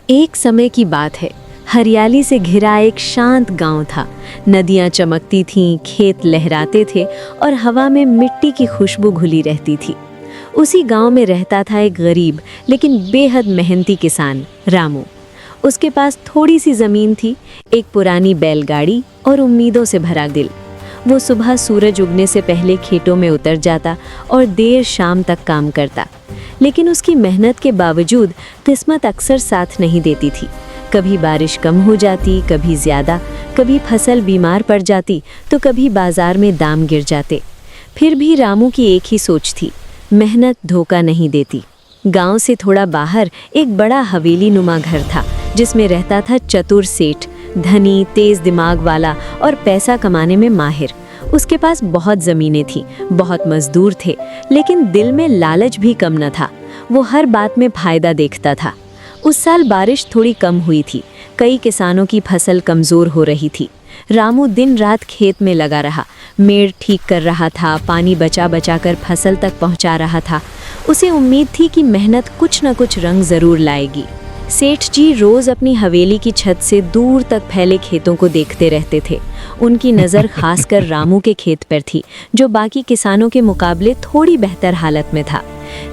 एक समय की बात है। हरियाली से घिरा एक शांत गांव था। नदियां चमकती थीं, खेत लहराते थे और हवा में मिट्टी की खुशबू घुली रहती थी। उसी गांव में रहता था एक गरीब लेकिन बेहद मेहनती किसान, रामू। उसके पास थोड़ी सी ज़मीन थी, एक पुरानी बैलगाड़ी और उम्मीदों से भरा दिल। वो सुबह सूरज उगने से पहले खेतों में उतर जाता और देर शाम तक काम करता। लेकिन उसकी मेहनत के बावजूद किस्मत अक्सर साथ नहीं देती थी। कभी बारिश कम हो जाती, कभी ज़्यादा, कभी फसल बीमार पड़ जाती तो कभी बाजार में दाम गिर जाते। फिर भी रामू की एक ही सोच थी, मेहनत धोखा नहीं देती। गांव से थोड़ा बाहर एक बड़ा हवेली नुमा घर था जिसमें रहता था चतुर सेठ, धनी, तेज दिमाग वाला और पैसा कमाने में माहिर। उसके पास बहुत ज़मीनें थीं, बहुत मजदूर थे, लेकिन दिल में लालच भी कम न था। वो हर बात में फायदा देखता था। उस साल बारिश थोड़ी कम हुई थी, कई किसानों की फसल कमज़ोर हो रही थी। रामू दिन रात खेत में लगा रहा, मेड़ ठीक कर रहा था, पानी बचा बचा कर फसल तक पहुंचा रहा था। उसे उम्मीद थी कि मेहनत कुछ न कुछ रंग ज़रूर लाएगी। सेठ जी रोज़ अपनी हवेली की छत से दूर तक फैले खेतों को देखते रहते थे। उनकी नज़र खासकर रामू के खेत पर थी, जो बाकी किसानों के मुकाबले थोड़ी बेहतर हालत में था।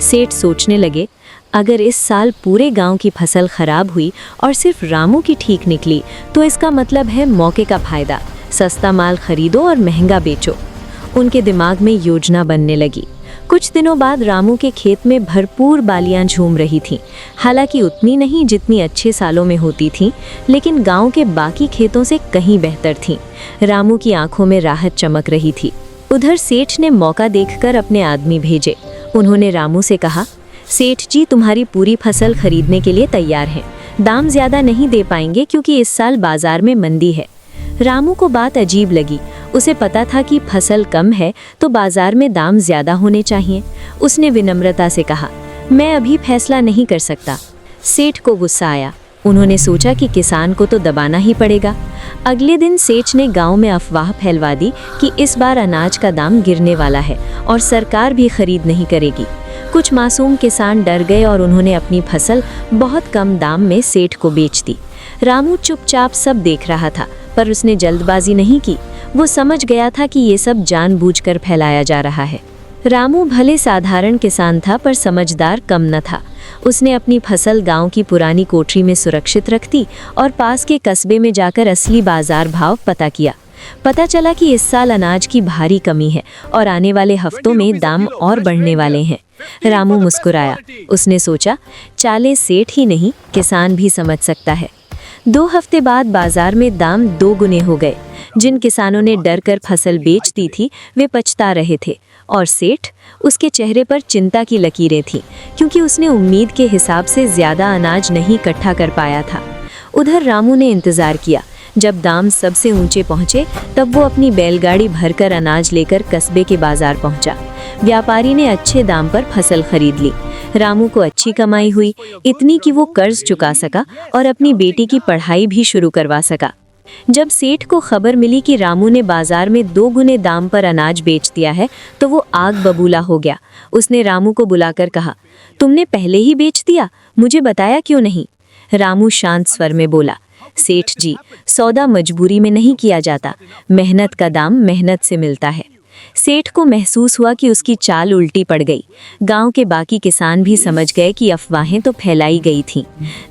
सेठ सोचने लगे, अगर इस साल पूरे गांव की फसल खराब हुई और सिर्फ रामू की ठीक निकली तो इसका मतलब है मौके का फायदा। सस्ता माल खरीदो और महंगा बेचो। उनके दिमाग में योजना बनने लगी। कुछ दिनों बाद रामू के खेत में भरपूर बालियां झूम रही थीं। हालांकि उतनी नहीं जितनी अच्छे सालों में होती थीं, लेकिन गांव के बाकी खेतों से कहीं बेहतर थीं। रामू की आंखों में राहत चमक रही थी। उधर सेठ ने मौका देखकर अपने आदमी भेजे। उन्होंने रामू से कहा, सेठ जी तुम्हारी पूरी फसल खरीदने के लिए तैयार हैं। दाम ज़्यादा नहीं दे पाएंगे क्योंकि इस साल बाजार में मंदी है। रामू को बात अजीब लगी। उसे पता था कि फसल कम है तो बाजार में दाम ज़्यादा होने चाहिए। उसने विनम्रता से कहा, मैं अभी फैसला नहीं कर सकता। सेठ को गुस्सा आया। उन्होंने सोचा कि किसान को तो दबाना ही पड़ेगा। अगले दिन सेठ ने गांव में अफवाह फैलवा दी कि इस बार अनाज का दाम गिरने वाला है और सरकार भी खरीद नहीं करेगी। कुछ मासूम किसान डर गए और उन्होंने अपनी फसल बहुत कम दाम में सेठ को बेच दी। रामू चुपचाप सब देख रहा था, पर उसने जल्दबाजी नहीं की। वो समझ गया था कि ये सब जानबूझकर फैलाया जा रहा है। रामू भले साधारण किसान था, पर समझदार कम न था। उसने अपनी फसल गांव की पुरानी कोठरी में सुरक्षित रख दी और पास के कस्बे में जाकर असली बाजार भाव पता किया। पता चला कि इस साल अनाज की भारी कमी है और आने वाले हफ्तों में दाम और बढ़ने वाले हैं। रामू मुस्कुराया। उसने सोचा, चाले सेठ ही नहीं, किसान भी समझ सकता है। 2 हफ्ते बाद बाजार में दाम 2 गुने हो गए। जिन किसानों ने डर कर फसल बेच दी थी वे पछता रहे थे, और सेठ, उसके चेहरे पर चिंता की लकीरें थीं, क्योंकि उसने उम्मीद के हिसाब से ज़्यादा अनाज नहीं इकट्ठा कर पाया था। उधर रामू ने इंतज़ार किया। जब दाम सबसे ऊंचे पहुंचे तब वो अपनी बैलगाड़ी भरकर अनाज लेकर कस्बे के बाजार पहुंचा। व्यापारी ने अच्छे दाम पर फसल खरीद ली। रामू को अच्छी कमाई हुई, इतनी कि वो कर्ज चुका सका और अपनी बेटी की पढ़ाई भी शुरू करवा सका। जब सेठ को खबर मिली कि रामू ने बाजार में 2 गुने दाम पर अनाज बेच दिया है तो वो आग बबूला हो गया। उसने रामू को बुलाकर कहा, तुमने पहले ही बेच दिया, मुझे बताया क्यों नहीं? रामू शांत स्वर में बोला, सेठ जी, सौदा मजबूरी में नहीं किया जाता, मेहनत का दाम मेहनत से मिलता है। सेठ को महसूस हुआ कि उसकी चाल उल्टी पड़ गई। गांव के बाकी किसान भी समझ गए कि अफवाहें तो फैलाई गई थीं।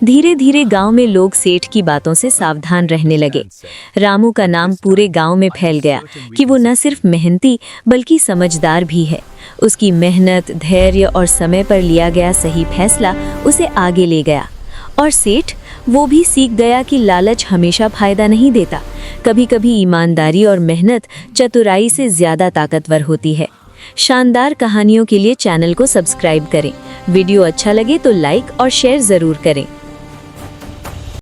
धीरे धीरे गांव में लोग सेठ की बातों से सावधान रहने लगे। रामू का नाम पूरे गांव में फैल गया कि वो न सिर्फ मेहनती बल्कि समझदार भी है। उसकी मेहनत, धैर्य और समय पर लिया गया सही फैसला उसे आगे ले गया। और सेठ, वो भी सीख गया कि लालच हमेशा फायदा नहीं देता। कभी कभी ईमानदारी और मेहनत चतुराई से ज़्यादा ताकतवर होती है। शानदार कहानियों के लिए चैनल को सब्सक्राइब करें। वीडियो अच्छा लगे तो लाइक और शेयर ज़रूर करें।